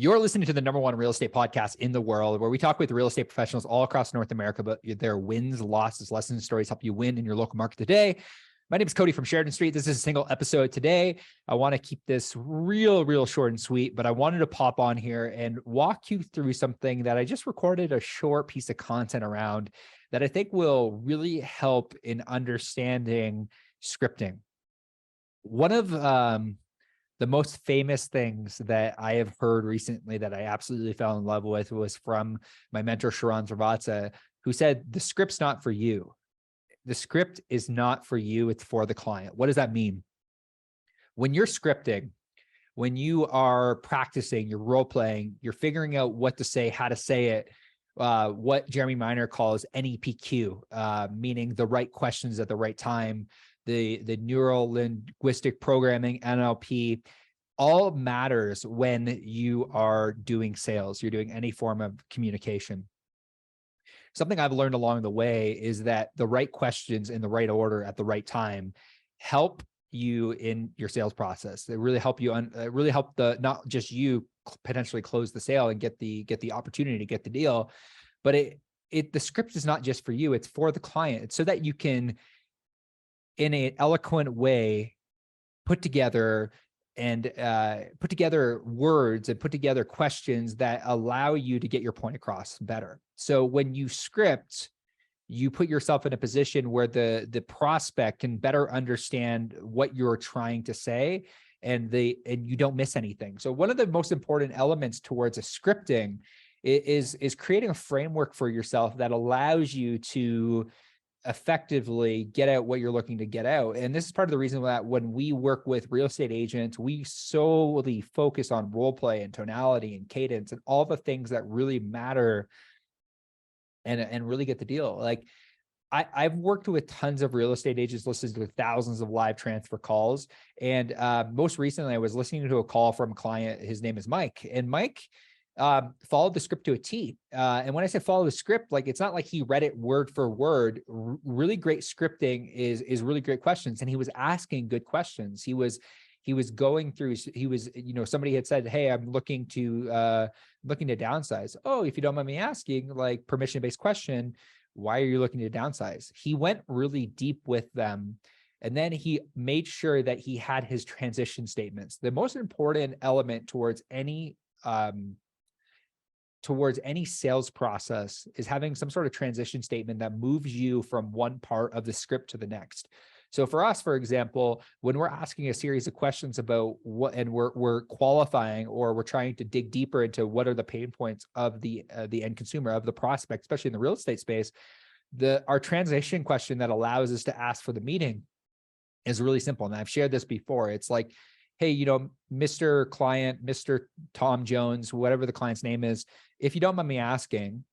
You're listening to the #1 real estate podcast in the world, where we talk with real estate professionals all across North America about their wins, losses, lessons, and stories, help you win in your local market today. My name is Cody from Sheridan Street. This is a single episode today. I want to keep this real short and sweet, but I wanted to pop on here and walk you through something that I just recorded a short piece of content around that I think will really help in understanding scripting. One of the most famous things that I have heard recently that I absolutely fell in love with was from my mentor, Sharon Zervatza, who said, the script's not for you. The script is not for you, it's for the client. What does that mean? When you're scripting, when you are practicing, you're role-playing, you're figuring out what to say, how to say it, what Jeremy Miner calls NEPQ, meaning the right questions at the right time, the neural linguistic programming, NLP, all matters when you are doing sales, you're doing any form of communication. Something I've learned along the way is that the right questions in the right order at the right time help you in your sales process. They really help you not just you potentially close the sale and get the opportunity to get the deal, but the script is not just for you, it's for the client. It's so that you can, in an eloquent way, put together words and put together questions that allow you to get your point across better. So when you script, you put yourself in a position where the prospect can better understand what you're trying to say, and you don't miss anything. So one of the most important elements towards a scripting is creating a framework for yourself that allows you to effectively get out what you're looking to get out. And this is part of the reason that when we work with real estate agents, we solely focus on role play and tonality and cadence and all the things that really matter and really get the deal. Like I've worked with tons of real estate agents, listened to thousands of live transfer calls. And most recently I was listening to a call from a client. His name is Mike, and Mike followed the script to a T. And when I say follow the script, like, it's not like he read it word for word. Really great scripting is really great questions. And he was asking good questions. He was going through, somebody had said, hey, I'm looking to downsize. Oh, if you don't mind me asking, like, permission-based question, why are you looking to downsize? He went really deep with them. And then he made sure that he had his transition statements. The most important element towards any sales process is having some sort of transition statement that moves you from one part of the script to the next. So for us, for example, when we're asking a series of questions about what, and we're qualifying, or we're trying to dig deeper into what are the pain points of the end consumer, of the prospect, especially in the real estate space, our transition question that allows us to ask for the meeting is really simple. And I've shared this before. It's like, hey, Mr. Client, Mr. Tom Jones, whatever the client's name is, if you don't mind me asking,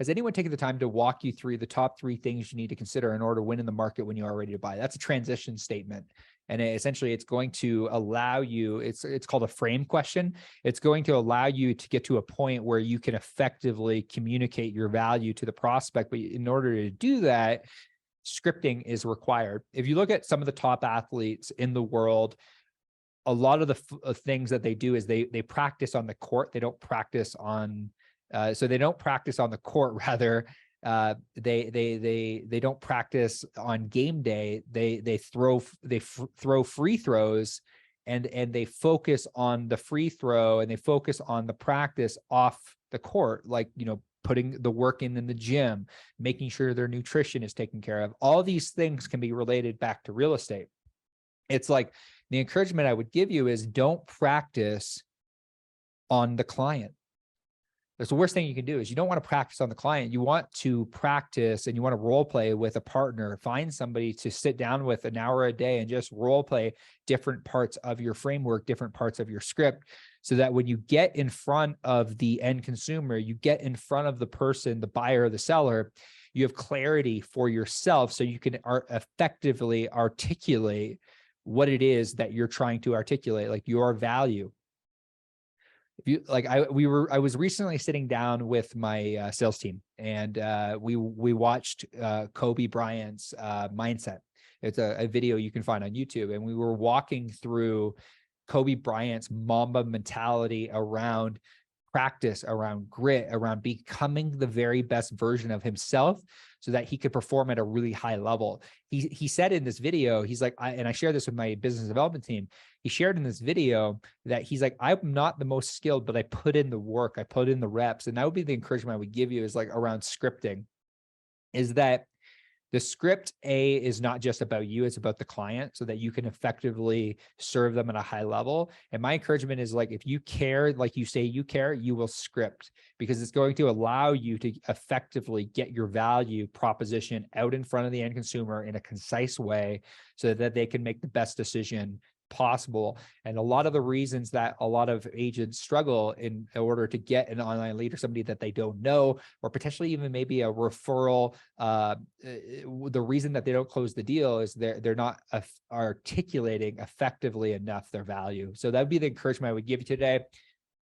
has anyone taken the time to walk you through the top 3 things you need to consider in order to win in the market when you are ready to buy? That's a transition statement. And essentially it's going to allow you, it's called a frame question. It's going to allow you to get to a point where you can effectively communicate your value to the prospect. But in order to do that, scripting is required. If you look at some of the top athletes in the world, a lot of the things that they do is they practice on the court. They don't practice on, they don't practice on the court. Rather, they don't practice on game day. They throw free throws, and they focus on the free throw, and they focus on the practice off the court, like, putting the work in the gym, making sure their nutrition is taken care of. All these things can be related back to real estate. It's like, the encouragement I would give you is don't practice on the client. That's the worst thing you can do. Is you don't want to practice on the client. You want to practice, and you want to role play with a partner. Find somebody to sit down with an hour a day and just role play different parts of your framework, different parts of your script, so that when you get in front of the end consumer, you get in front of the person, the buyer or the seller, you have clarity for yourself, so you can effectively articulate what it is that you're trying to articulate, like your value. If you like, I was recently sitting down with my sales team, and we watched Kobe Bryant's mindset. It's a video you can find on YouTube, and we were walking through Kobe Bryant's Mamba mentality around practice, around grit, around becoming the very best version of himself so that he could perform at a really high level. He said in this video, he's like, and I share this with my business development team. He shared in this video that he's like, I'm not the most skilled, but I put in the work, I put in the reps. And that would be the encouragement I would give you, is like around scripting, is that the script is not just about you, it's about the client, so that you can effectively serve them at a high level. And my encouragement is like, if you care, like you say you care, you will script, because it's going to allow you to effectively get your value proposition out in front of the end consumer in a concise way so that they can make the best decision possible. And a lot of the reasons that a lot of agents struggle in order to get an online lead, or somebody that they don't know, or potentially even maybe a referral, the reason that they don't close the deal is they're not articulating effectively enough their value. So that would be the encouragement I would give you today.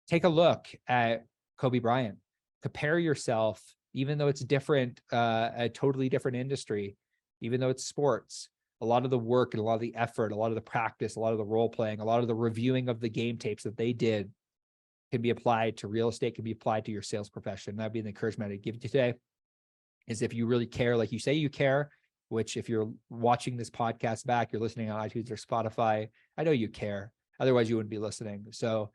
Take a look at Kobe Bryant. Compare yourself, even though it's different, a totally different industry, even though it's sports. A lot of the work and a lot of the effort, a lot of the practice, a lot of the role playing, a lot of the reviewing of the game tapes that they did can be applied to real estate, can be applied to your sales profession. That'd be the encouragement I'd give you today, is if you really care, like you say you care, which if you're watching this podcast back, you're listening on iTunes or Spotify, I know you care. Otherwise you wouldn't be listening. So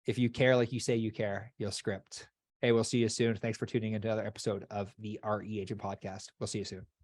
if you care, like you say you care, you'll script. Hey, we'll see you soon. Thanks for tuning into another episode of the RE Agent Podcast. We'll see you soon.